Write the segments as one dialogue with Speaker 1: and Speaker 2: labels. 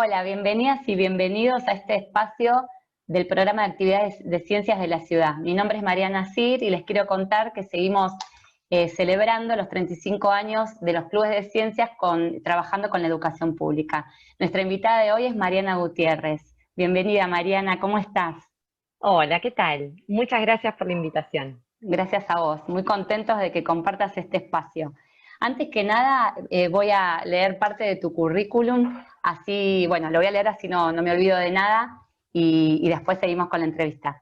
Speaker 1: Hola, bienvenidas y bienvenidos a este espacio del programa de actividades de ciencias de la ciudad. Mi nombre es Mariana Cir y les quiero contar que seguimos celebrando los 35 años de los clubes de ciencias trabajando con la educación pública. Nuestra invitada de hoy es Mariana Gutiérrez. Bienvenida, Mariana, ¿cómo estás?
Speaker 2: Hola, ¿qué tal? Muchas gracias por la invitación.
Speaker 1: Gracias a vos, muy contentos de que compartas este espacio. Antes que nada, voy a leer parte de tu currículum, así, bueno, lo voy a leer así no me olvido de nada y después seguimos con la entrevista.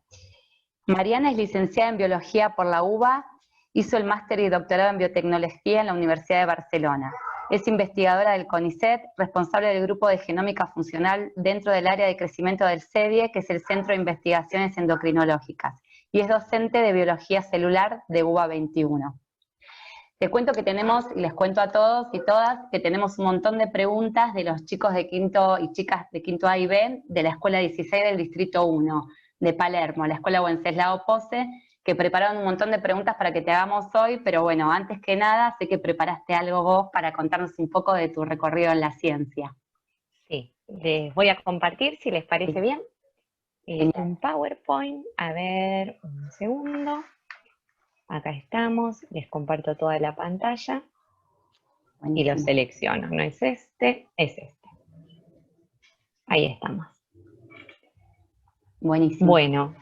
Speaker 1: Mariana es licenciada en Biología por la UBA, hizo el máster y doctorado en Biotecnología en la Universidad de Barcelona. Es investigadora del CONICET, responsable del grupo de genómica funcional dentro del área de crecimiento del CEDIE, que es el Centro de Investigaciones Endocrinológicas, y es docente de Biología Celular de UBA 21. Te cuento que tenemos, y les cuento a todos y todas, que tenemos un montón de preguntas de los chicos de quinto y chicas de quinto A y B de la Escuela 16 del Distrito 1 de Palermo, la Escuela Wenceslao Pose, que prepararon un montón de preguntas para que te hagamos hoy, pero bueno, antes que nada, sé que preparaste algo vos para contarnos un poco de tu recorrido en la ciencia.
Speaker 2: Sí, les voy a compartir, si les parece
Speaker 1: Sí,
Speaker 2: bien,
Speaker 1: genial.
Speaker 2: un PowerPoint. A ver, un segundo. Acá estamos, les comparto toda la pantalla y lo
Speaker 1: Buenísimo.
Speaker 2: selecciono. No es este, es este. Ahí estamos.
Speaker 1: Buenísimo.
Speaker 2: Bueno,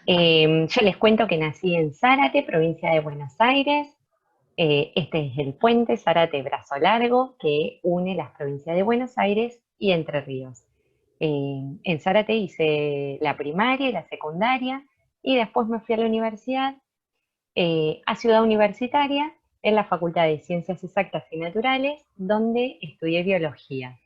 Speaker 2: yo les cuento que nací en Zárate, provincia de Buenos Aires. Este es el puente Zárate-Brazo Largo que une las provincias de Buenos Aires y Entre Ríos. En Zárate hice la primaria y la secundaria y después me fui a la universidad, a Ciudad Universitaria, en la Facultad de Ciencias Exactas y Naturales, donde estudié biología.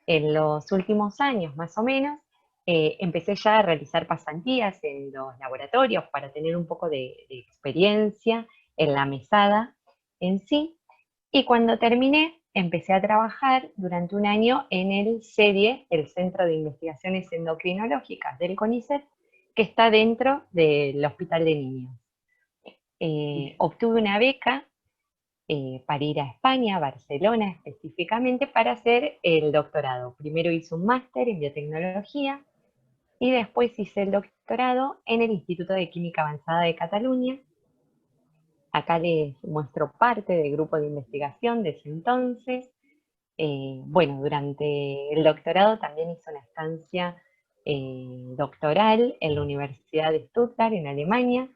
Speaker 2: En los últimos años, más o menos, empecé ya a realizar pasantías en los laboratorios para tener un poco de experiencia en la mesada en sí. Y cuando terminé, empecé a trabajar durante un año en el CEDIE, el Centro de Investigaciones Endocrinológicas del CONICET, que está dentro del Hospital de Niños. Obtuve una beca para ir a España, a Barcelona específicamente, para hacer el doctorado. Primero hice un máster en biotecnología y después hice el doctorado en el Instituto de Química Avanzada de Cataluña. Acá les muestro parte del grupo de investigación de ese entonces. Bueno, durante el doctorado también hice una estancia doctoral en la Universidad de Stuttgart, en Alemania.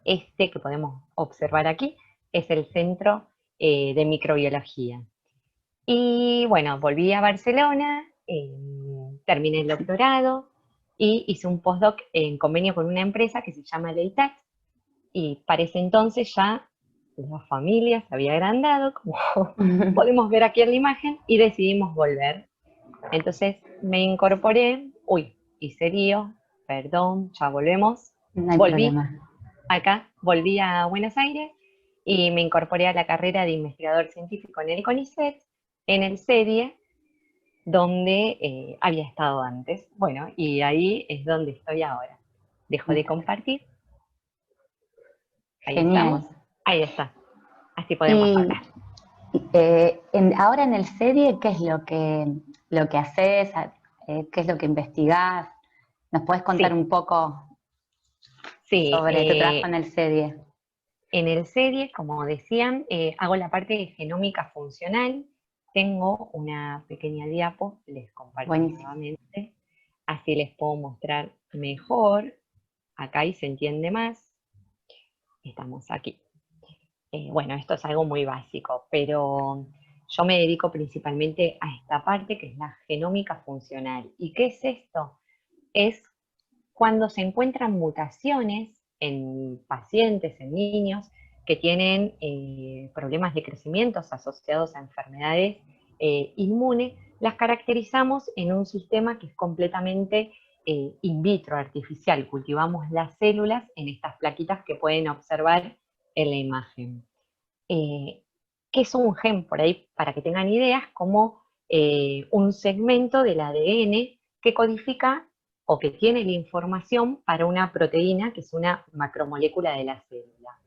Speaker 2: Este que podemos observar aquí es el Centro de Microbiología. Y bueno, volví a Barcelona, terminé el doctorado y hice un postdoc en convenio con una empresa que se llama Leitat. Y para ese entonces ya la familia se había agrandado, como podemos ver aquí en la imagen, y decidimos volver. Entonces me incorporé, hice lío, perdón, ya volvemos.
Speaker 1: No hay
Speaker 2: Volví
Speaker 1: problema.
Speaker 2: acá, volví a Buenos Aires y me incorporé a la carrera de investigador científico en el CONICET, en el CEDIE, donde había estado antes. Bueno, y ahí es donde estoy ahora. Dejo de compartir. Ahí estamos.
Speaker 1: Genial.
Speaker 2: Ahí está. Así podemos
Speaker 1: Y
Speaker 2: hablar.
Speaker 1: ahora en el serie, ¿qué es lo que haces? ¿Qué es lo que investigás? ¿Nos puedes contar
Speaker 2: Sí,
Speaker 1: un poco
Speaker 2: sí.
Speaker 1: sobre tu trabajo en el serie?
Speaker 2: En el CEDIE, como decían, hago la parte de genómica funcional. Tengo una pequeña diapo, les comparto
Speaker 1: Buenísimo.
Speaker 2: nuevamente. Así les puedo mostrar mejor. Acá y se entiende más. Estamos aquí. Bueno, esto es algo muy básico, pero yo me dedico principalmente a esta parte que es la genómica funcional. ¿Y qué es esto? Es cuando se encuentran mutaciones en pacientes, en niños, que tienen problemas de crecimiento asociados a enfermedades inmunes, las caracterizamos en un sistema que es completamente in vitro, artificial. Cultivamos las células en estas plaquitas que pueden observar en la imagen. ¿Qué es un gen? Por ahí, para que tengan ideas, como un segmento del ADN que codifica o que tiene la información para una proteína que es una macromolécula de la célula.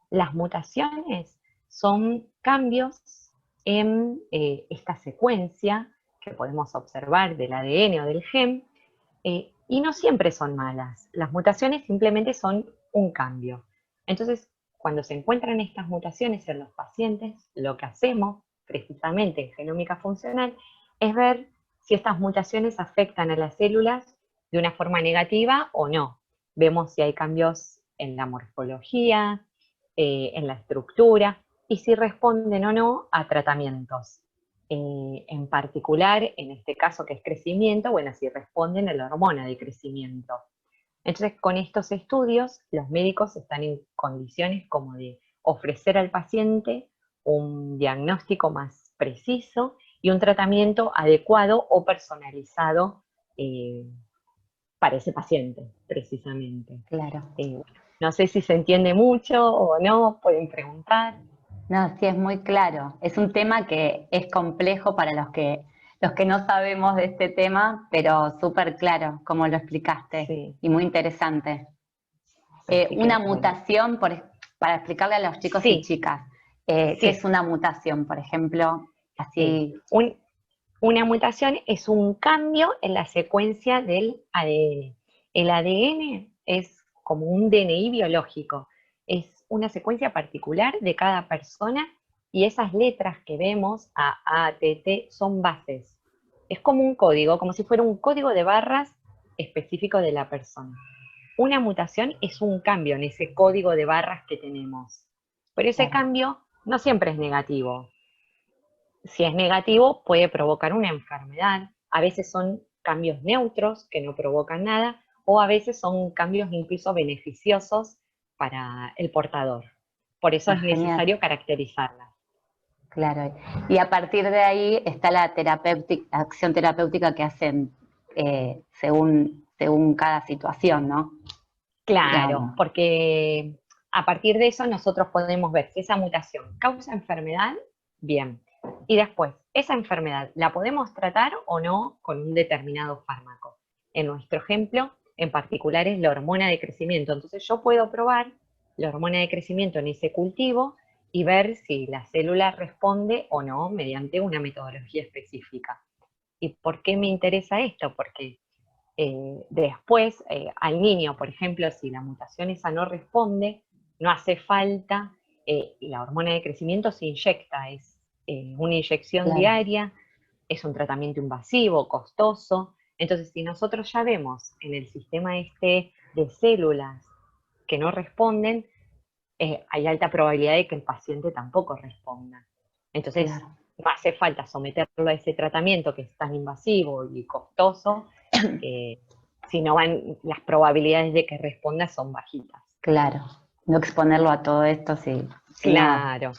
Speaker 2: Las mutaciones son cambios en esta secuencia que podemos observar del ADN o del gen, y no siempre son malas. Las mutaciones simplemente son un cambio. Entonces, cuando se encuentran estas mutaciones en los pacientes, lo que hacemos precisamente en genómica funcional es ver si estas mutaciones afectan a las células de una forma negativa o no. Vemos si hay cambios en la morfología, en la estructura, y si responden o no a tratamientos. En particular, en este caso que es crecimiento, bueno, si responden a la hormona de crecimiento. Entonces, con estos estudios, los médicos están en condiciones como de ofrecer al paciente un diagnóstico más preciso y un tratamiento adecuado o personalizado para ese paciente, precisamente.
Speaker 1: Claro.
Speaker 2: No sé si se entiende mucho o no, pueden preguntar.
Speaker 1: No, sí, es muy claro. Es un tema que es complejo para los que no sabemos de este tema, pero súper claro, como lo explicaste,
Speaker 2: Sí,
Speaker 1: y muy interesante.
Speaker 2: así que
Speaker 1: Una
Speaker 2: bueno.
Speaker 1: mutación, para explicarle a los chicos y
Speaker 2: Sí,
Speaker 1: chicas, ¿qué es
Speaker 2: sí,
Speaker 1: una mutación, por ejemplo?
Speaker 2: sí.
Speaker 1: Así,
Speaker 2: Una mutación es un cambio en la secuencia del ADN. El ADN es como un DNI biológico, es una secuencia particular de cada persona y esas letras que vemos, A, T, T, son bases. Es como un código, como si fuera un código de barras específico de la persona. Una mutación es un cambio en ese código de barras que tenemos. Pero ese
Speaker 1: claro,
Speaker 2: cambio no siempre es negativo. Si es negativo, puede provocar una enfermedad. A veces son cambios neutros que no provocan nada, o a veces son cambios incluso beneficiosos para el portador. Por eso es
Speaker 1: genial,
Speaker 2: necesario caracterizarlas.
Speaker 1: claro. Y a partir de ahí está la acción terapéutica que hacen según cada situación, ¿no?
Speaker 2: Claro,
Speaker 1: Digamos.
Speaker 2: porque a partir de eso nosotros podemos ver si esa mutación causa enfermedad, bien. Y después, esa enfermedad la podemos tratar o no con un determinado fármaco. En nuestro ejemplo, en particular, es la hormona de crecimiento. Entonces yo puedo probar la hormona de crecimiento en ese cultivo y ver si la célula responde o no mediante una metodología específica. ¿Y por qué me interesa esto? Porque después, al niño, por ejemplo, si la mutación esa no responde, no hace falta, la hormona de crecimiento se inyecta, es una inyección
Speaker 1: Claro,
Speaker 2: diaria, es un tratamiento invasivo, costoso. Entonces, si nosotros ya vemos en el sistema este de células que no responden, hay alta probabilidad de que el paciente tampoco responda. Entonces,
Speaker 1: claro.
Speaker 2: no hace falta someterlo a ese tratamiento que es tan invasivo y costoso, eh, si no van, las probabilidades de que responda son bajitas.
Speaker 1: Claro, no exponerlo a todo esto, sí, si no,
Speaker 2: Claro,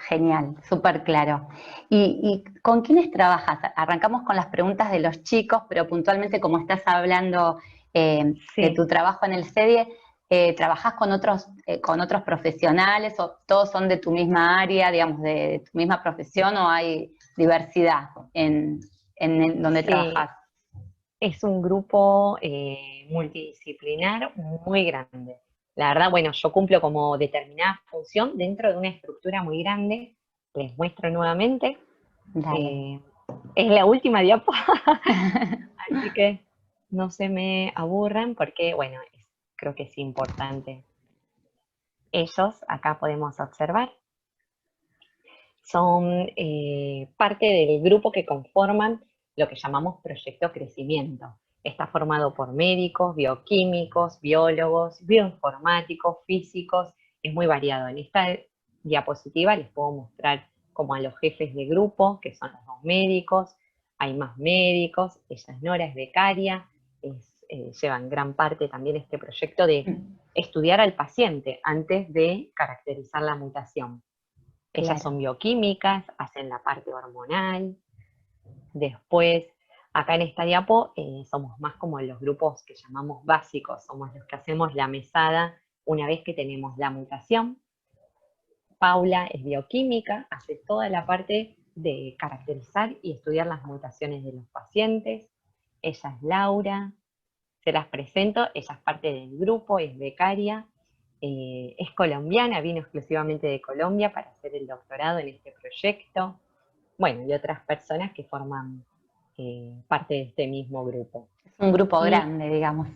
Speaker 1: genial, súper claro. ¿Y con quiénes trabajas? Arrancamos con las preguntas de los chicos, pero puntualmente como estás hablando de
Speaker 2: sí.
Speaker 1: tu trabajo en el CEDIE, ¿trabajás con otros profesionales o todos son de tu misma área, digamos, de tu misma profesión o hay diversidad en donde
Speaker 2: Sí,
Speaker 1: trabajás?
Speaker 2: es un grupo multidisciplinar muy grande. La verdad, bueno, yo cumplo como determinada función dentro de una estructura muy grande. Les muestro nuevamente.
Speaker 1: Dale.
Speaker 2: Eh, es la última diapo, así que no se me aburran porque, bueno, creo que es importante. Ellos, acá podemos observar, son parte del grupo que conforman lo que llamamos Proyecto Crecimiento. Está formado por médicos, bioquímicos, biólogos, bioinformáticos, físicos, es muy variado. En esta diapositiva les puedo mostrar como a los jefes de grupo, que son los dos médicos, hay más médicos, ella es Nora, es becaria, llevan gran parte también este proyecto de estudiar al paciente antes de caracterizar la mutación. Ellas
Speaker 1: Claro,
Speaker 2: son bioquímicas, hacen la parte hormonal. Después, acá en esta diapo, somos más como los grupos que llamamos básicos, somos los que hacemos la mesada una vez que tenemos la mutación. Paula es bioquímica, hace toda la parte de caracterizar y estudiar las mutaciones de los pacientes. Ella es Laura, se las presento, ella es parte del grupo, es becaria, es colombiana, vino exclusivamente de Colombia para hacer el doctorado en este proyecto. bueno, y otras personas que forman parte de este mismo grupo.
Speaker 1: Es un grupo
Speaker 2: Y
Speaker 1: grande, digamos.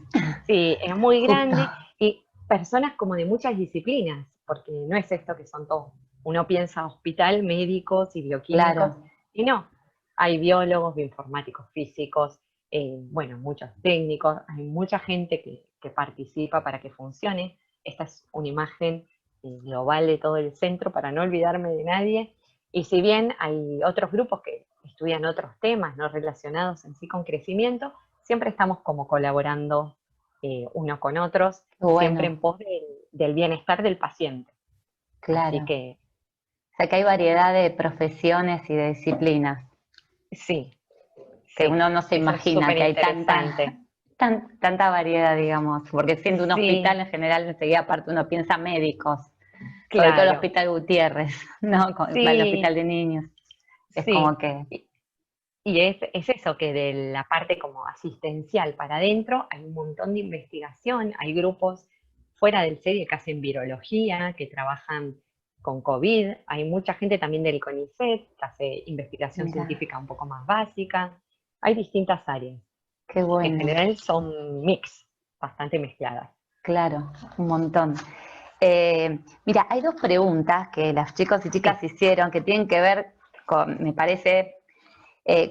Speaker 2: sí, es muy
Speaker 1: Justo.
Speaker 2: grande y personas como de muchas disciplinas, porque no es esto que son todos, uno piensa hospital, médicos y bioquímicos,
Speaker 1: Claro,
Speaker 2: y no, hay biólogos, bioinformáticos, físicos, bueno, muchos técnicos, hay mucha gente que participa para que funcione. Esta es una imagen global de todo el centro para no olvidarme de nadie, y si bien hay otros grupos que estudian otros temas no relacionados en sí con crecimiento, siempre estamos como colaborando unos con otros,
Speaker 1: qué
Speaker 2: siempre en
Speaker 1: bueno,
Speaker 2: pos del bienestar del paciente. Así
Speaker 1: claro.
Speaker 2: que
Speaker 1: O sea que hay variedad de profesiones y de disciplinas,
Speaker 2: sí,
Speaker 1: que
Speaker 2: sí,
Speaker 1: uno no se
Speaker 2: eso es
Speaker 1: imagina
Speaker 2: súper
Speaker 1: que hay tanta,
Speaker 2: interesante.
Speaker 1: tanta variedad, digamos, porque siendo un hospital
Speaker 2: Sí,
Speaker 1: en general, enseguida aparte uno piensa médicos, sobre todo el
Speaker 2: claro,
Speaker 1: Hospital Gutiérrez, ¿no? El Hospital
Speaker 2: sí,
Speaker 1: de Niños. Es como
Speaker 2: sí.
Speaker 1: que,
Speaker 2: Y es eso, que de la parte como asistencial para adentro hay un montón de investigación, hay grupos fuera del serie que hacen virología, que trabajan con COVID, hay mucha gente también del CONICET que hace investigación
Speaker 1: mira,
Speaker 2: científica un poco más básica, hay distintas áreas.
Speaker 1: qué
Speaker 2: En
Speaker 1: bueno,
Speaker 2: general son mix, bastante mezcladas.
Speaker 1: claro, un montón. Mira, hay dos preguntas que los chicos y chicas
Speaker 2: Sí,
Speaker 1: hicieron que tienen que ver con, me parece,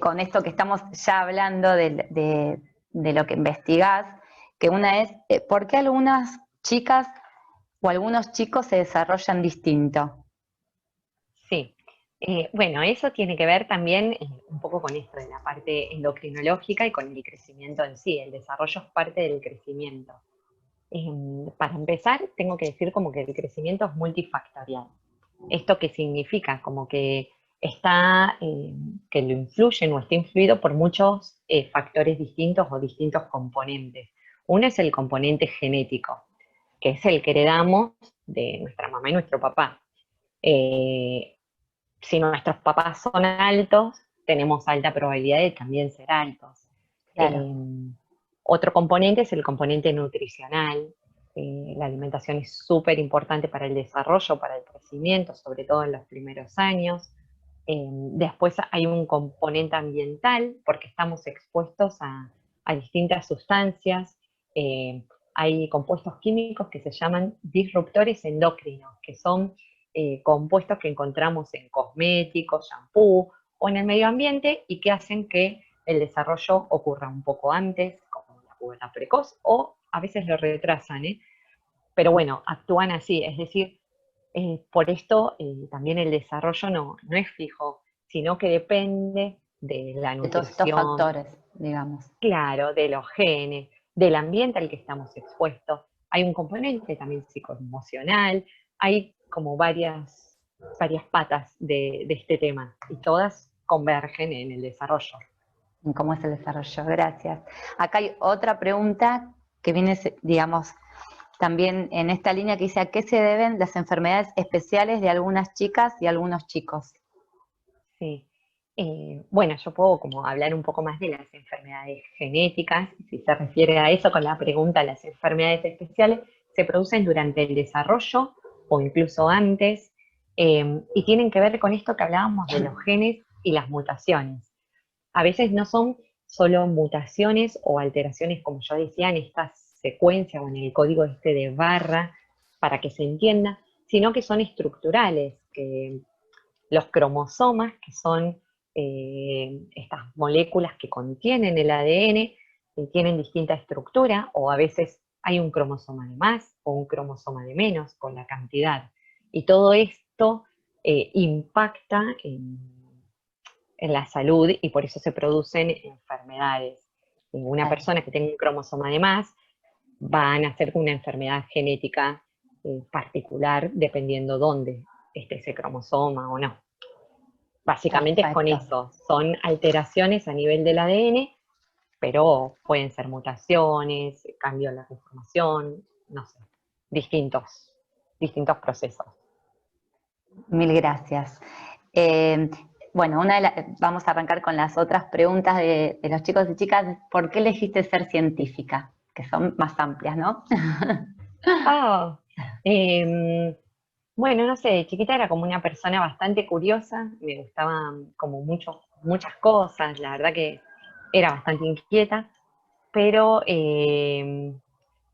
Speaker 1: con esto que estamos ya hablando de lo que investigás, que una es, ¿por qué algunas chicas o algunos chicos se desarrollan distinto?
Speaker 2: sí. Bueno, eso tiene que ver también un poco con esto de la parte endocrinológica y con el crecimiento en sí. El desarrollo es parte del crecimiento. Para empezar, tengo que decir como que el crecimiento es multifactorial. ¿Esto qué significa? Como que que lo influyen o está influido por muchos factores distintos o distintos componentes. Uno es el componente genético, que es el que heredamos de nuestra mamá y nuestro papá. Eh, si nuestros papás son altos, tenemos alta probabilidad de también ser altos.
Speaker 1: Claro,
Speaker 2: Eh, Otro componente es el componente nutricional. La alimentación es súper importante para el desarrollo, para el crecimiento, sobre todo en los primeros años. Después hay un componente ambiental, porque estamos expuestos a distintas sustancias. Eh, Hay compuestos químicos que se llaman disruptores endocrinos, que son compuestos que encontramos en cosméticos, shampoo o en el medio ambiente y que hacen que el desarrollo ocurra un poco antes, como la pubertad precoz, o a veces lo retrasan, ¿eh? Pero bueno, actúan así, es decir, por esto también el desarrollo no es fijo, sino que depende de la
Speaker 1: de todos estos
Speaker 2: nutrición,
Speaker 1: factores, digamos.
Speaker 2: claro, de los genes, del ambiente al que estamos expuestos. Hay un componente también psicoemocional, hay como varias patas de este tema y todas convergen en el desarrollo.
Speaker 1: En cómo es el desarrollo. Gracias. Acá hay otra pregunta que viene, digamos, también en esta línea que dice, ¿a qué se deben las enfermedades especiales de algunas chicas y algunos chicos?
Speaker 2: Sí. Bueno, yo puedo como hablar un poco más de las enfermedades genéticas, si se refiere a eso con la pregunta, las enfermedades especiales se producen durante el desarrollo o incluso antes, y tienen que ver con esto que hablábamos de los genes y las mutaciones. A veces no son solo mutaciones o alteraciones, como yo decía, en esta secuencia o en el código este de barra, para que se entienda, sino que son estructurales, que los cromosomas, que son estas moléculas que contienen el ADN, tienen distinta estructura, o a veces hay un cromosoma de más o un cromosoma de menos con la cantidad. Y todo esto impacta en la salud y por eso se producen enfermedades. Una
Speaker 1: Claro,
Speaker 2: persona que tenga un cromosoma de más va a nacer con una enfermedad genética particular dependiendo dónde esté ese cromosoma o no. Básicamente es con
Speaker 1: perfecto.
Speaker 2: eso, son alteraciones a nivel del ADN, pero pueden ser mutaciones, cambio en la conformación, no sé, distintos procesos.
Speaker 1: Mil gracias. Eh, bueno, vamos a arrancar con las otras preguntas de los chicos y chicas. ¿Por qué elegiste ser científica? Que son más amplias, ¿no?
Speaker 2: Ah, eh, Bueno, no sé, de chiquita era como una persona bastante curiosa, me gustaban como muchas cosas, la verdad que era bastante inquieta, pero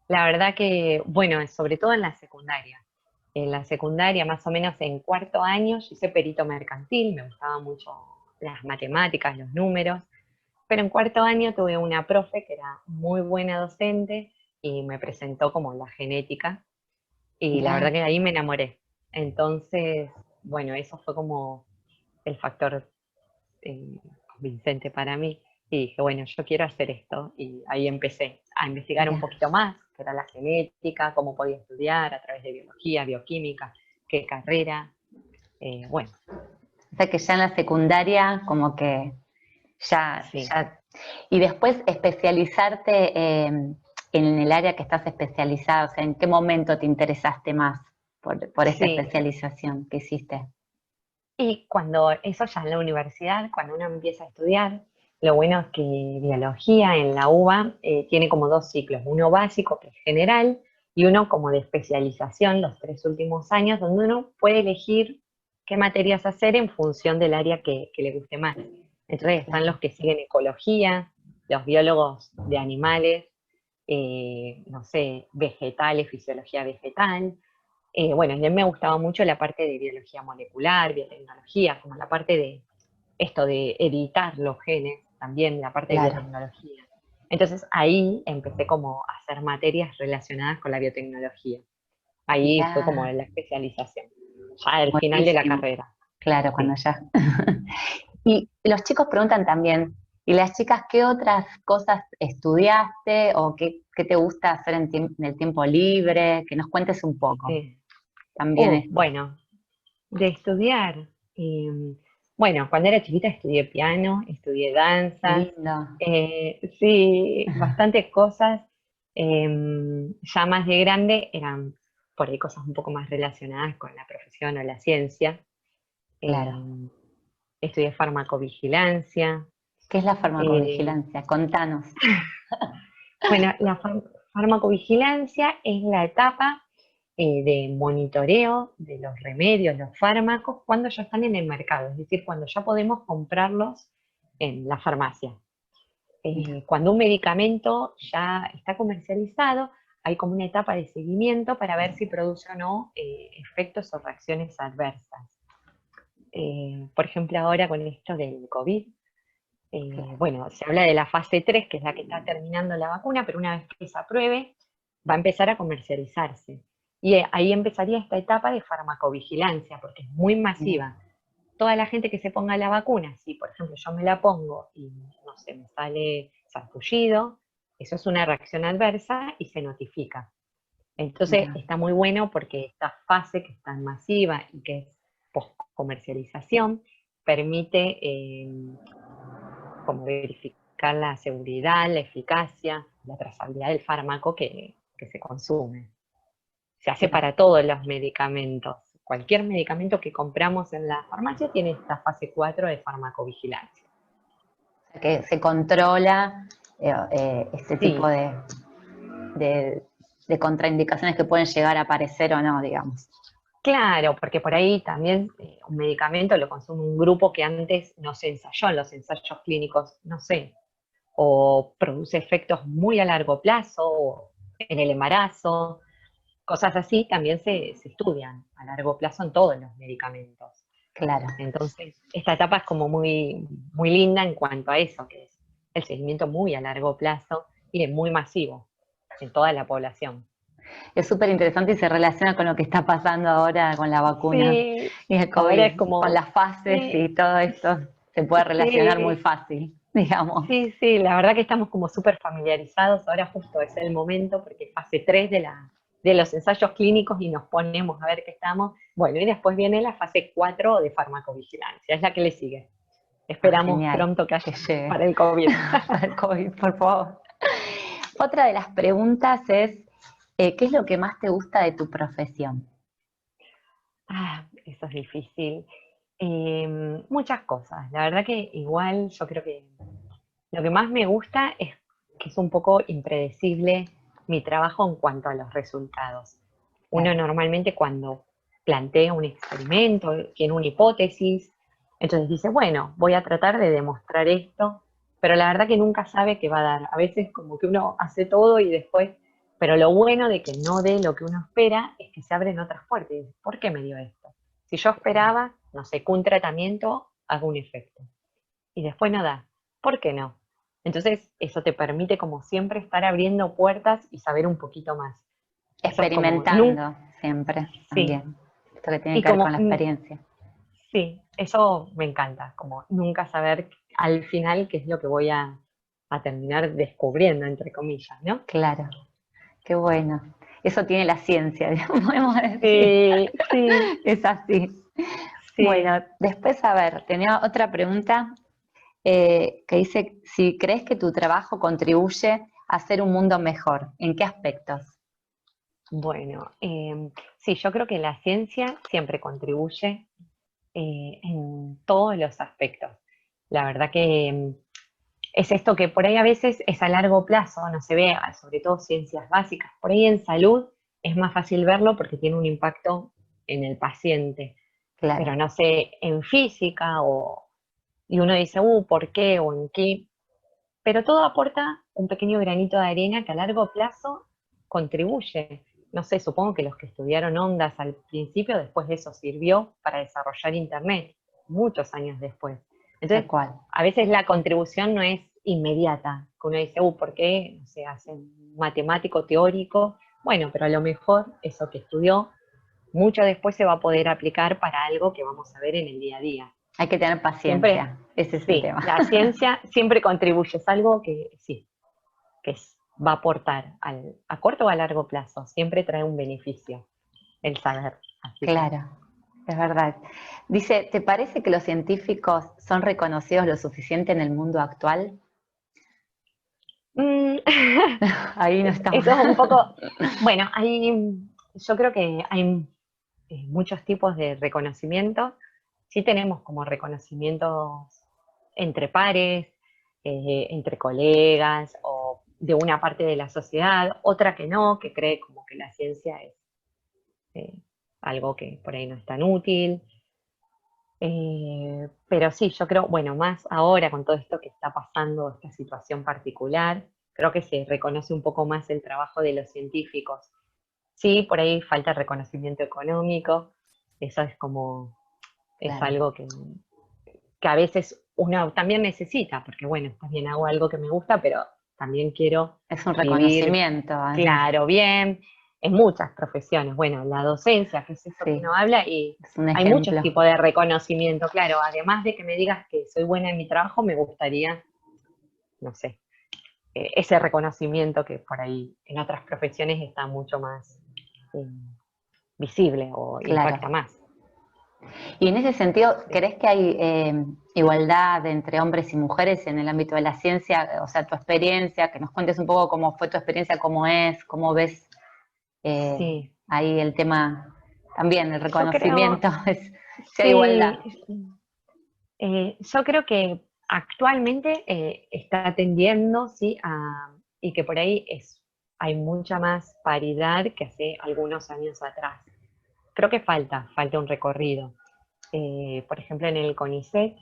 Speaker 2: la verdad que, bueno, sobre todo en la secundaria. En la secundaria, más o menos en cuarto año, yo hice perito mercantil, me gustaban mucho las matemáticas, los números, pero en cuarto año tuve una profe que era muy buena docente y me presentó como la genética y la verdad
Speaker 1: Mirá,
Speaker 2: que ahí me enamoré. Entonces, bueno, eso fue como el factor eh, convincente para mí. Y dije, bueno, yo quiero hacer esto. Y ahí empecé a investigar un
Speaker 1: mirá.
Speaker 2: poquito más, qué era la genética, cómo podía estudiar a través de biología, bioquímica, qué carrera. Bueno,
Speaker 1: O sea que ya en la secundaria como que
Speaker 2: sí,
Speaker 1: ya. Y después especializarte en el área que estás especializada, o sea, ¿en qué momento te interesaste más por esta
Speaker 2: sí.
Speaker 1: especialización que hiciste?
Speaker 2: Y cuando eso ya en la universidad, cuando uno empieza a estudiar, lo bueno es que biología en la UBA tiene como dos ciclos, uno básico que es general y uno como de especialización los 3 últimos años, donde uno puede elegir qué materias hacer en función del área que le guste más. Entonces están
Speaker 1: Claro.
Speaker 2: los que siguen ecología, los biólogos de animales, no sé, vegetales, fisiología vegetal, bueno, y a mí me gustaba mucho la parte de biología molecular, biotecnología, como la parte de esto de editar los genes, también la parte de
Speaker 1: Claro,
Speaker 2: biotecnología. Entonces ahí empecé como a hacer materias relacionadas con la biotecnología. Ahí fue como
Speaker 1: mirá,
Speaker 2: la especialización, ya al final de la
Speaker 1: buenísimo.
Speaker 2: carrera.
Speaker 1: Claro, cuando
Speaker 2: Sí,
Speaker 1: ya. Y los chicos preguntan también, ¿y las chicas qué otras cosas estudiaste o qué te gusta hacer en el tiempo libre? Que nos cuentes un poco
Speaker 2: sí.
Speaker 1: también esto.
Speaker 2: Bueno, de estudiar. Bueno, cuando era chiquita estudié piano, estudié danzas,
Speaker 1: Lindo.
Speaker 2: sí, bastantes cosas. Ya más de grande eran por ahí cosas un poco más relacionadas con la profesión o la ciencia.
Speaker 1: Claro.
Speaker 2: Em, Estudié farmacovigilancia.
Speaker 1: ¿Qué es la
Speaker 2: eh,
Speaker 1: farmacovigilancia? Contanos.
Speaker 2: bueno, la farmacovigilancia es la etapa de monitoreo de los remedios, los fármacos, cuando ya están en el mercado, es decir, cuando ya podemos comprarlos en la farmacia.
Speaker 1: Mira,
Speaker 2: Cuando un medicamento ya está comercializado, hay como una etapa de seguimiento para ver si produce o no efectos o reacciones adversas. Por ejemplo, ahora con esto del COVID,
Speaker 1: claro.
Speaker 2: bueno, se habla de la fase 3, que es la que está terminando la vacuna, pero una vez que se apruebe, va a empezar a comercializarse. Y ahí empezaría esta etapa de farmacovigilancia, porque es muy
Speaker 1: Mira,
Speaker 2: masiva. Toda la gente que se ponga la vacuna, si por ejemplo yo me la pongo y no sé, me sale sarpullido, eso es una reacción adversa y se notifica. Entonces
Speaker 1: mira.
Speaker 2: está muy bueno porque esta fase que es tan masiva y que es post comercialización permite como verificar la seguridad, la eficacia, la trazabilidad del fármaco que se consume. Se hace
Speaker 1: Mira.
Speaker 2: para todos los medicamentos. Cualquier medicamento que compramos en la farmacia tiene esta fase 4 de farmacovigilancia.
Speaker 1: O sea que se controla este tipo
Speaker 2: Sí,
Speaker 1: de, de contraindicaciones que pueden llegar a aparecer o no, digamos.
Speaker 2: claro, porque por ahí también un medicamento lo consume un grupo que antes no se ensayó en los ensayos clínicos, no sé, o produce efectos muy a largo plazo, o en el embarazo, cosas así también se estudian a largo plazo en todos los medicamentos.
Speaker 1: Claro.
Speaker 2: Entonces, esta etapa es como muy linda en cuanto a eso, que es el seguimiento muy a largo plazo y es muy masivo en toda la población.
Speaker 1: Es súper interesante y se relaciona con lo que está pasando ahora con la vacuna
Speaker 2: Sí,
Speaker 1: y el
Speaker 2: ahora es
Speaker 1: COVID, con
Speaker 2: como,
Speaker 1: las fases
Speaker 2: sí,
Speaker 1: y todo esto se puede relacionar muy
Speaker 2: sí,
Speaker 1: fácil, digamos.
Speaker 2: sí, sí, la verdad que estamos como súper familiarizados, ahora justo es el momento porque fase 3 de los ensayos clínicos y nos ponemos a ver qué estamos. Bueno, y después viene la fase 4 de farmacovigilancia, es la que le sigue.
Speaker 1: Ah,
Speaker 2: Esperamos
Speaker 1: genial,
Speaker 2: pronto que
Speaker 1: que
Speaker 2: haya
Speaker 1: llegue
Speaker 2: para el COVID.
Speaker 1: para el COVID, por favor. Otra de las preguntas es, ¿qué es lo que más te gusta de tu profesión?
Speaker 2: Ah, eso es difícil. Muchas cosas. La verdad que igual yo creo que lo que más me gusta es que es un poco impredecible mi trabajo en cuanto a los resultados. Uno
Speaker 1: Claro,
Speaker 2: normalmente cuando plantea un experimento, tiene una hipótesis, entonces dice, bueno, voy a tratar de demostrar esto, pero la verdad que nunca sabe qué va a dar. A veces como que uno hace todo y después, pero lo bueno de que no dé lo que uno espera es que se abren otras puertas. Y dices, ¿por qué me dio esto? Si yo esperaba, no sé, que un tratamiento haga un efecto y después no da, ¿por qué no? Entonces eso te permite como siempre estar abriendo puertas y saber un poquito más. Eso es como, nunca,
Speaker 1: Experimentando siempre
Speaker 2: sí.
Speaker 1: también. Esto que tiene
Speaker 2: Y
Speaker 1: que ver
Speaker 2: como,
Speaker 1: con la experiencia.
Speaker 2: sí, eso me encanta, como nunca saber al final qué es lo que voy a terminar descubriendo, entre comillas, ¿no?
Speaker 1: Claro, qué bueno. Eso tiene la ciencia, digamos, podemos decir.
Speaker 2: Sí, sí,
Speaker 1: Es así.
Speaker 2: sí.
Speaker 1: Bueno, después, a ver, tenía otra pregunta que dice, si crees que tu trabajo contribuye a hacer un mundo mejor, ¿en qué aspectos?
Speaker 2: Bueno, sí, yo creo que la ciencia siempre contribuye en todos los aspectos. La verdad que es esto que por ahí a veces es a largo plazo, no se ve, sobre todo ciencias básicas. Por ahí en salud es más fácil verlo porque tiene un impacto en el paciente, pero
Speaker 1: Claro,
Speaker 2: no sé, en física y uno dice, ¿por qué? O en qué. Pero todo aporta un pequeño granito de arena que a largo plazo contribuye. No sé, supongo que los que estudiaron ondas al principio, después de eso sirvió para desarrollar Internet, muchos años después.
Speaker 1: tal
Speaker 2: Entonces,
Speaker 1: cual.
Speaker 2: a veces la contribución no es inmediata, que uno dice, ¿por qué? No sé, hace un matemático teórico. Bueno, pero a lo mejor eso que estudió, mucho después se va a poder aplicar para algo que vamos a ver en el día a día.
Speaker 1: Hay que tener
Speaker 2: Siempre,
Speaker 1: paciencia, ese es el
Speaker 2: sí,
Speaker 1: tema.
Speaker 2: la ciencia siempre contribuye, es algo que sí, va a aportar a corto o a largo plazo, siempre trae un beneficio el saber. Así que,
Speaker 1: Claro, es verdad. Dice, ¿te parece que los científicos son reconocidos lo suficiente en el mundo actual?
Speaker 2: mm,
Speaker 1: Ahí no estamos.
Speaker 2: eso es un poco, bueno, yo creo que hay muchos tipos de reconocimiento. Sí tenemos como reconocimientos entre pares, entre colegas o de una parte de la sociedad, otra que no, que cree como que la ciencia es eh, algo que por ahí no es tan útil. Pero sí, yo creo, bueno, más ahora con todo esto que está pasando, esta situación particular, creo que se reconoce un poco más el trabajo de los científicos. Sí, por ahí falta reconocimiento económico, eso es como, es
Speaker 1: Claro,
Speaker 2: algo que a veces uno también necesita, porque bueno, también hago algo que me gusta, pero también quiero
Speaker 1: es un
Speaker 2: vivir,
Speaker 1: reconocimiento, además.
Speaker 2: claro, bien, en muchas profesiones. Bueno, la docencia, que es esto que
Speaker 1: Sí,
Speaker 2: uno habla, y
Speaker 1: es un
Speaker 2: hay muchos
Speaker 1: ejemplo.
Speaker 2: tipos de reconocimiento, claro, además de que me digas que soy buena en mi trabajo, me gustaría, no sé, ese reconocimiento que por ahí en otras profesiones está mucho más eh, visible o
Speaker 1: Claro.
Speaker 2: impacta más.
Speaker 1: Y en ese sentido,
Speaker 2: Sí.
Speaker 1: ¿crees que hay igualdad entre hombres y mujeres en el ámbito de la ciencia? O sea, tu experiencia, que nos cuentes un poco cómo fue tu experiencia, cómo es, cómo ves eh,
Speaker 2: Sí,
Speaker 1: ahí el tema también, el
Speaker 2: yo creo,
Speaker 1: reconocimiento, es, si hay igualdad.
Speaker 2: sí, yo creo que actualmente está tendiendo, sí, y que por ahí hay mucha más paridad que hace algunos años atrás. Creo que falta un recorrido. Por ejemplo, en el CONICET,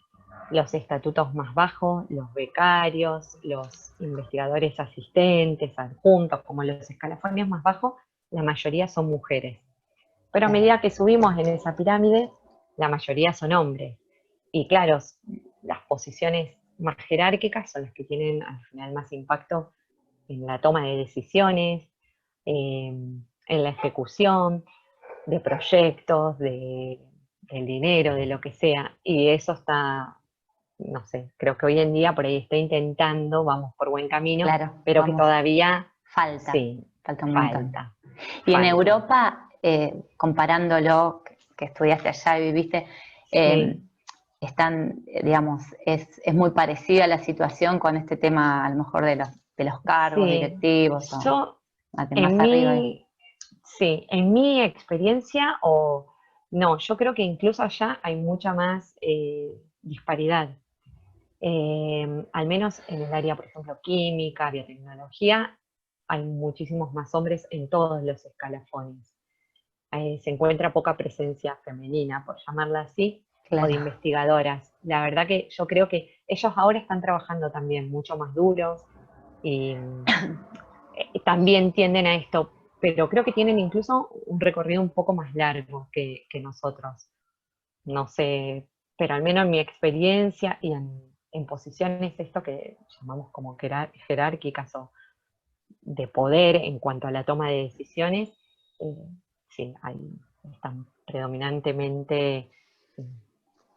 Speaker 2: los estatutos más bajos, los becarios, los investigadores asistentes, adjuntos, como los escalafones más bajos, la mayoría son mujeres. Pero a
Speaker 1: Claro,
Speaker 2: medida que subimos en esa pirámide, la mayoría son hombres. Y claro, las posiciones más jerárquicas son las que tienen al final más impacto en la toma de decisiones, en la ejecución de proyectos, del dinero, de lo que sea. Y eso está, no sé, creo que hoy en día por ahí está intentando, vamos por buen camino,
Speaker 1: claro,
Speaker 2: pero que
Speaker 1: vamos,
Speaker 2: todavía
Speaker 1: falta,
Speaker 2: sí,
Speaker 1: falta un montón.
Speaker 2: falta,
Speaker 1: Y en
Speaker 2: falta.
Speaker 1: Europa, comparándolo, que estudiaste allá y viviste, eh,
Speaker 2: Sí,
Speaker 1: están, digamos, es muy parecida la situación con este tema, a lo mejor, de los cargos
Speaker 2: sí.
Speaker 1: directivos o
Speaker 2: Yo,
Speaker 1: más
Speaker 2: en
Speaker 1: arriba.
Speaker 2: mi, sí, en mi experiencia, o no, yo creo que incluso allá hay mucha más disparidad. Al menos en el área, por ejemplo, química, biotecnología, hay muchísimos más hombres en todos los escalafones. se encuentra poca presencia femenina, por llamarla así, o de
Speaker 1: Claro.
Speaker 2: investigadoras. La verdad que yo creo que ellos ahora están trabajando también mucho más duros y también tienden a esto, pero creo que tienen incluso un recorrido un poco más largo que nosotros. No sé, pero al menos en mi experiencia y en posiciones esto que llamamos como jerárquicas o de poder en cuanto a la toma de decisiones, eh, sí, están predominantemente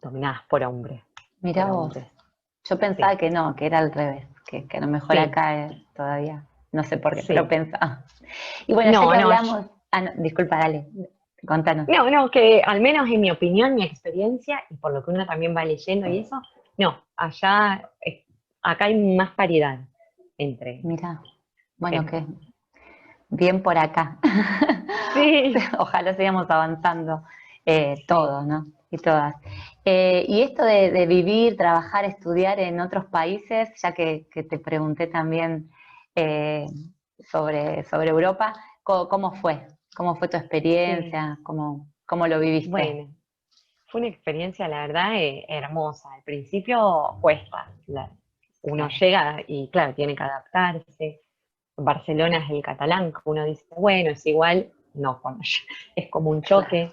Speaker 2: dominadas por hombres,
Speaker 1: Mira
Speaker 2: por
Speaker 1: vos,
Speaker 2: hombres.
Speaker 1: yo pensaba
Speaker 2: Sí,
Speaker 1: que no, que era al revés, que a lo mejor
Speaker 2: sí,
Speaker 1: acá todavía, no sé por qué, pero
Speaker 2: sí.
Speaker 1: pensaba. Y bueno, ya
Speaker 2: No,
Speaker 1: que
Speaker 2: no,
Speaker 1: hablamos, no, disculpa, dale, contanos.
Speaker 2: no, no, que al menos en mi opinión, mi experiencia, y por lo que uno también va leyendo y eso, no, allá, acá hay más paridad entre,
Speaker 1: Mira, bueno,
Speaker 2: en-
Speaker 1: que bien por acá.
Speaker 2: sí,
Speaker 1: Ojalá sigamos avanzando
Speaker 2: sí,
Speaker 1: todos, ¿no? Y todas. Y esto de vivir, trabajar, estudiar en otros países, ya que te pregunté también eh, sobre Europa, ¿cómo fue? ¿Cómo fue tu
Speaker 2: sí.
Speaker 1: experiencia? ¿Cómo lo viviste?
Speaker 2: Bueno, fue una experiencia, la verdad, hermosa. Al principio cuesta, uno
Speaker 1: Claro,
Speaker 2: llega y claro, tiene que adaptarse. Barcelona es el catalán, que uno dice, bueno, es igual, no, es como un
Speaker 1: claro.
Speaker 2: choque.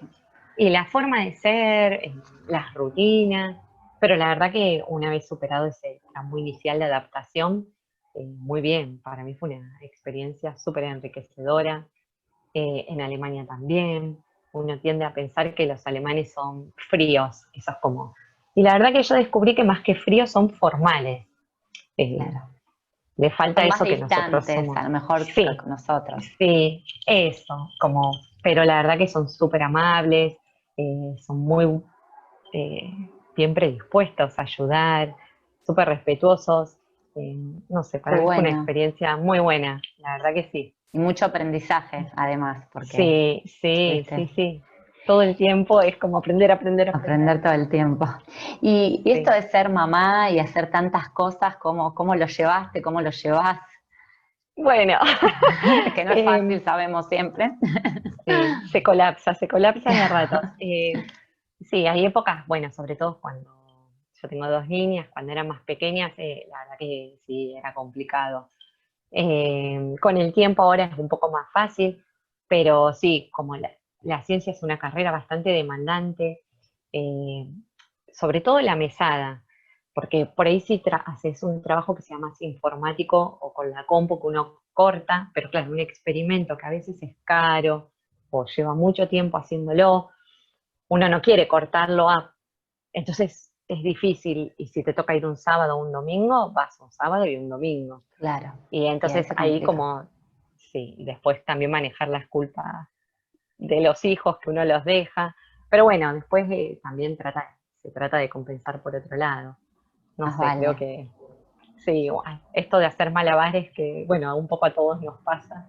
Speaker 2: Y la forma de ser, las rutinas, pero la verdad que una vez superado ese tramo inicial de adaptación, muy bien, para mí fue una experiencia súper enriquecedora. En Alemania también, uno tiende a pensar que los alemanes son fríos, eso es como... Y la verdad que yo descubrí que más que fríos son formales. Eh,
Speaker 1: Claro.
Speaker 2: le falta
Speaker 1: Son más
Speaker 2: eso que nosotros
Speaker 1: distantes, a
Speaker 2: somos.
Speaker 1: lo mejor que
Speaker 2: Sí,
Speaker 1: con nosotros.
Speaker 2: sí, eso, como, pero la verdad que son súper amables, son muy eh, bien predispuestos a ayudar, súper respetuosos. eh, no sé,
Speaker 1: Qué
Speaker 2: para mí fue una
Speaker 1: bueno.
Speaker 2: experiencia muy buena, la verdad que sí.
Speaker 1: Y mucho aprendizaje, además, porque,
Speaker 2: Sí, sí,
Speaker 1: viste,
Speaker 2: sí, sí. Todo el tiempo es como aprender, aprender, aprender.
Speaker 1: aprender todo el tiempo. Y esto
Speaker 2: Sí.
Speaker 1: de ser mamá y hacer tantas cosas, ¿cómo lo llevaste? ¿Cómo lo llevas?
Speaker 2: Bueno,
Speaker 1: Que no es
Speaker 2: em,
Speaker 1: fácil, sabemos siempre.
Speaker 2: sí, se colapsa de ratos. Sí, hay épocas, bueno, sobre todo cuando yo tengo dos niñas, cuando eran más pequeñas, la verdad que sí, era complicado. Con el tiempo ahora es un poco más fácil, pero sí, como la ciencia es una carrera bastante demandante, eh, sobre todo la mesada, porque por ahí sí haces un trabajo que se llama así informático o con la compu que uno corta, pero claro, un experimento que a veces es caro o lleva mucho tiempo haciéndolo, uno no quiere cortarlo a... Entonces es difícil, y si te toca ir un sábado o un domingo, vas un sábado y un domingo.
Speaker 1: Claro,
Speaker 2: Y
Speaker 1: y ahí
Speaker 2: entonces
Speaker 1: se
Speaker 2: ahí
Speaker 1: complica.
Speaker 2: como, sí, y después también manejar las culpas de los hijos que uno los deja. Pero bueno, después también se trata de compensar por otro lado. No
Speaker 1: Más
Speaker 2: sé, creo
Speaker 1: vale.
Speaker 2: que sí, bueno, esto de hacer malabares que, bueno, un poco a todos nos pasa.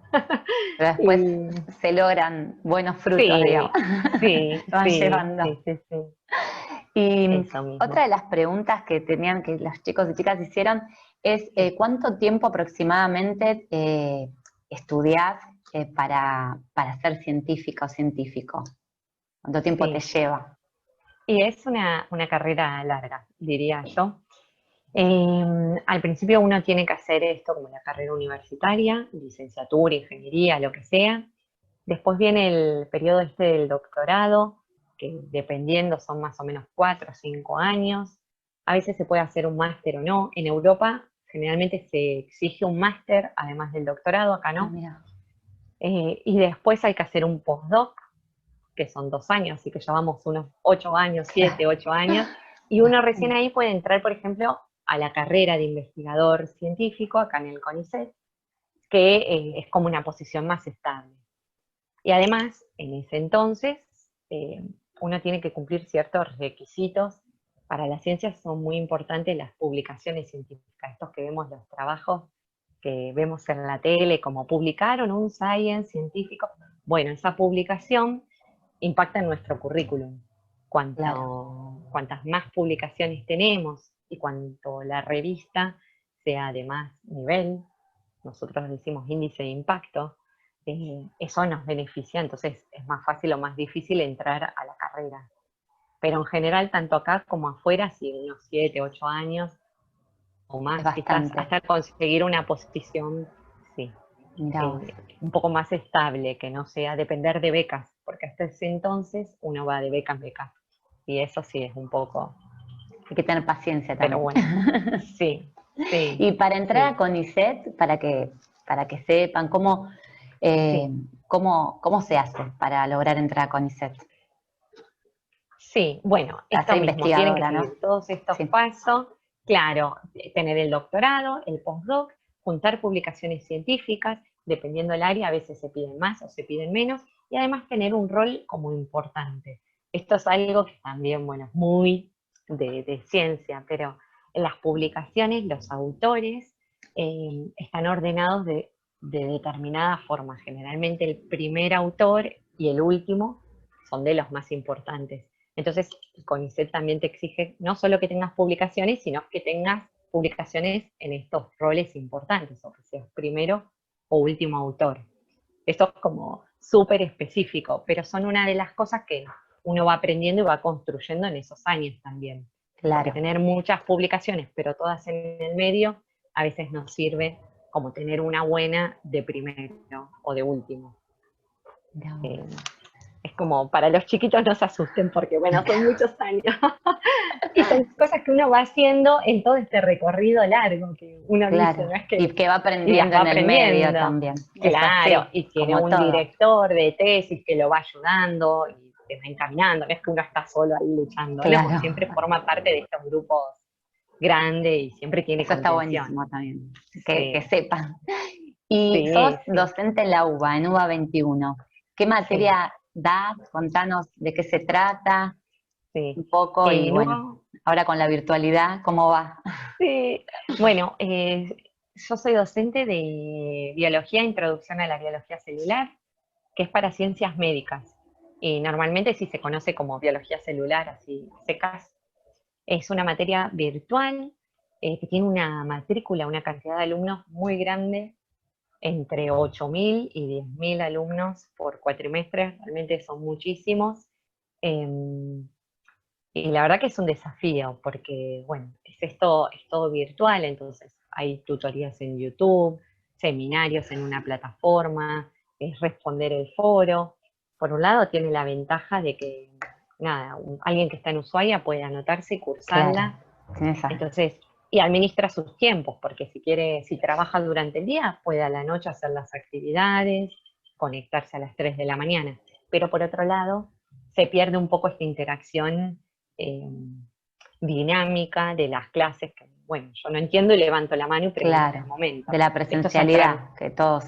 Speaker 1: Pero después
Speaker 2: Y
Speaker 1: se logran buenos frutos, digamos.
Speaker 2: sí, sí,
Speaker 1: Se van
Speaker 2: sí,
Speaker 1: llevando.
Speaker 2: sí, sí, sí,
Speaker 1: Y
Speaker 2: eso
Speaker 1: otra
Speaker 2: mismo.
Speaker 1: de las preguntas que tenían, que los chicos y chicas hicieron, es
Speaker 2: Sí,
Speaker 1: ¿cuánto tiempo aproximadamente estudiás para ser científica o científico? ¿Cuánto tiempo te
Speaker 2: sí.
Speaker 1: lleva?
Speaker 2: Y es una carrera larga, diría yo. Al principio uno tiene que hacer esto como la carrera universitaria, licenciatura, ingeniería, lo que sea. Después viene el periodo este del doctorado, que dependiendo son más o menos 4 o 5 años. A veces se puede hacer un máster o no. En Europa generalmente se exige un máster además del doctorado, acá
Speaker 1: Ah,
Speaker 2: no.
Speaker 1: mira,
Speaker 2: Y después hay que hacer un postdoc, que son 2 años, así que llevamos unos 8 años, siete,
Speaker 1: claro,
Speaker 2: 8 años, y uno recién
Speaker 1: bastante.
Speaker 2: ahí puede entrar, por ejemplo, a la carrera de investigador científico acá en el CONICET, que es como una posición más estable. Y además, en ese entonces, eh, uno tiene que cumplir ciertos requisitos. Para las ciencias son muy importantes las publicaciones científicas, estos que vemos los trabajos que vemos en la tele, como publicaron un science científico. Bueno, esa publicación impacta en nuestro currículum.
Speaker 1: Claro,
Speaker 2: Cuantas más publicaciones tenemos y cuanto la revista sea de más nivel, nosotros decimos índice de impacto, eso nos beneficia, entonces es más fácil o más difícil entrar a la carrera. Pero en general, tanto acá como afuera, sí, unos 7, 8 años o
Speaker 1: Es
Speaker 2: más, quizás
Speaker 1: bastante.
Speaker 2: hasta conseguir una posición, sí,
Speaker 1: Mirá vos.
Speaker 2: un poco más estable, que no sea depender de becas, porque hasta ese entonces uno va de beca en beca. Y eso sí es un poco,
Speaker 1: Hay que tener paciencia
Speaker 2: pero
Speaker 1: también.
Speaker 2: bueno, sí, sí,
Speaker 1: Y para entrar a
Speaker 2: sí,
Speaker 1: CONICET, para que sepan eh,
Speaker 2: sí.
Speaker 1: cómo se hace para lograr entrar a CONICET.
Speaker 2: Sí, bueno,
Speaker 1: Para ser
Speaker 2: esto mismo, tienen que
Speaker 1: investigadora, ¿no?
Speaker 2: seguir todos estos
Speaker 1: Sí,
Speaker 2: pasos, claro, tener el doctorado, el postdoc, juntar publicaciones científicas, dependiendo del área, a veces se piden más o se piden menos, y además tener un rol como importante. Esto es algo que también, bueno, es muy de ciencia, pero en las publicaciones los autores están ordenados de determinada forma. Generalmente el primer autor y el último son de los más importantes. Entonces, CONICET también te exige no solo que tengas publicaciones, sino que tengas publicaciones en estos roles importantes, o que seas primero o último autor. Esto es como súper específico, pero son una de las cosas que uno va aprendiendo y va construyendo en esos años también. Porque
Speaker 1: claro.
Speaker 2: tener muchas publicaciones, pero todas en el medio, a veces nos sirve como tener una buena de primero o de último.
Speaker 1: Mirá vos.
Speaker 2: Eh, es como para los chiquitos no se asusten porque, bueno, son muchos años. Y son cosas que uno va haciendo en todo este recorrido largo que uno dice,
Speaker 1: Claro.
Speaker 2: no es
Speaker 1: Y
Speaker 2: que,
Speaker 1: que va
Speaker 2: y las
Speaker 1: aprendiendo
Speaker 2: va
Speaker 1: en el medio
Speaker 2: aprendiendo.
Speaker 1: también. Es
Speaker 2: Claro,
Speaker 1: así,
Speaker 2: y tiene
Speaker 1: como
Speaker 2: un
Speaker 1: todo.
Speaker 2: director de tesis que lo va ayudando y te va encaminando, no es que uno está solo ahí luchando, no,
Speaker 1: Claro.
Speaker 2: siempre forma parte de estos grupos grandes y siempre tiene
Speaker 1: Eso está
Speaker 2: contención.
Speaker 1: buenísimo también, que
Speaker 2: Sí,
Speaker 1: sepan. Y sos
Speaker 2: sí, sí,
Speaker 1: docente en la UBA, en UBA 21. ¿Qué
Speaker 2: sí,
Speaker 1: materia das? Contanos de qué se trata
Speaker 2: sí.
Speaker 1: un poco y bueno,
Speaker 2: No,
Speaker 1: ahora con la virtualidad, ¿cómo va?
Speaker 2: sí, bueno, yo soy docente de biología, introducción a la biología celular, que es para ciencias médicas. Y normalmente sí se conoce como biología celular, así secas. Es una materia virtual que tiene una matrícula, una cantidad de alumnos muy grande, entre 8.000 y 10.000 alumnos por cuatrimestre, realmente son muchísimos. Em, y la verdad que es un desafío, porque, bueno, es todo virtual, entonces hay tutorías en YouTube, seminarios en una plataforma, es responder el foro. Por un lado tiene la ventaja de que, nada, alguien que está en Ushuaia puede anotarse y
Speaker 1: Claro,
Speaker 2: cursarla,
Speaker 1: esa,
Speaker 2: entonces, y administra sus tiempos, porque si quiere, si trabaja durante el día, puede a la noche hacer las actividades, conectarse a las 3 de la mañana. Pero por otro lado, se pierde un poco esta interacción eh, dinámica de las clases, que, bueno, yo no entiendo y levanto la mano y pregunto en el
Speaker 1: claro,
Speaker 2: momento.
Speaker 1: de la
Speaker 2: Estos son trámites.
Speaker 1: presencialidad que todos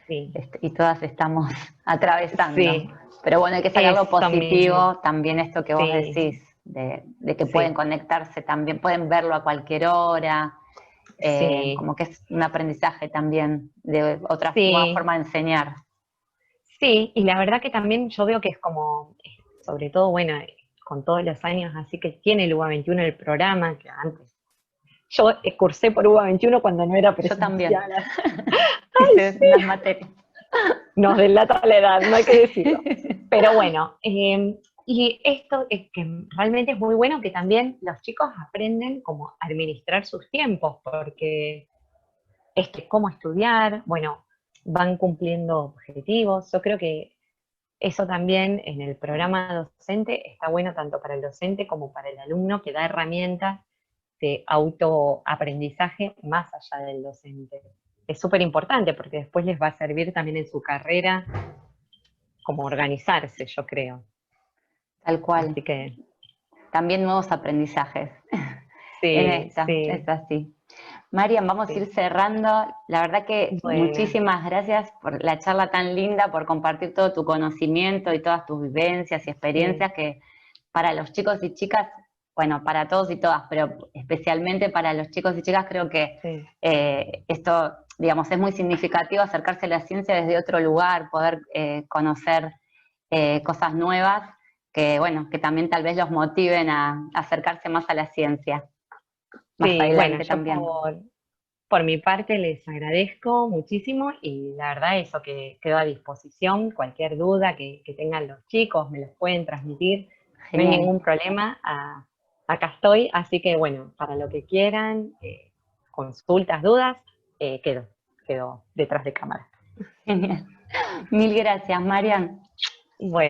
Speaker 2: Sí,
Speaker 1: y todas estamos atravesando.
Speaker 2: sí,
Speaker 1: Pero bueno, hay que sacarlo
Speaker 2: eso mismo.
Speaker 1: positivo, también esto que vos
Speaker 2: Sí,
Speaker 1: decís, de que pueden
Speaker 2: sí,
Speaker 1: conectarse también, pueden verlo a cualquier hora,
Speaker 2: sí,
Speaker 1: como que es un aprendizaje también de otra nueva
Speaker 2: sí.
Speaker 1: forma de enseñar.
Speaker 2: Sí, y la verdad que también yo veo que es como, sobre todo, bueno, con todos los años, así que tiene el UBA 21 el programa, que antes. Yo cursé por UBA 21 cuando no era
Speaker 1: Yo también
Speaker 2: presencial. Ay,
Speaker 1: hice
Speaker 2: sí,
Speaker 1: unas materias.
Speaker 2: nos delata la edad, no hay que decirlo. Pero bueno, y esto es que realmente es muy bueno que también los chicos aprenden cómo administrar sus tiempos, porque cómo estudiar, bueno, van cumpliendo objetivos. Yo creo que eso también en el programa docente está bueno tanto para el docente como para el alumno, que da herramientas de autoaprendizaje más allá del docente. Es súper importante porque después les va a servir también en su carrera como organizarse, yo creo.
Speaker 1: Tal cual.
Speaker 2: Así que
Speaker 1: También nuevos aprendizajes en
Speaker 2: sí,
Speaker 1: esta, es
Speaker 2: sí,
Speaker 1: así. Marian, vamos a ir
Speaker 2: sí.
Speaker 1: cerrando. La verdad que
Speaker 2: Bueno,
Speaker 1: muchísimas gracias por la charla tan linda, por compartir todo tu conocimiento y todas tus vivencias y
Speaker 2: sí,
Speaker 1: experiencias que para los chicos y chicas, bueno, para todos y todas, pero especialmente para los chicos y chicas creo que
Speaker 2: sí,
Speaker 1: esto, digamos, es muy significativo acercarse a la ciencia desde otro lugar, poder conocer cosas nuevas que, bueno, que también tal vez los motiven a acercarse más a la ciencia, más
Speaker 2: sí, bueno,
Speaker 1: adelante
Speaker 2: yo
Speaker 1: también.
Speaker 2: por mi parte les agradezco muchísimo y la verdad eso que quedo a disposición, cualquier duda que tengan los chicos me los pueden transmitir, no hay
Speaker 1: Genial.
Speaker 2: ningún problema, acá estoy, así que bueno, para lo que quieran, consultas, dudas, quedo detrás de cámara.
Speaker 1: Genial. Mil gracias, Marian.
Speaker 2: Bueno.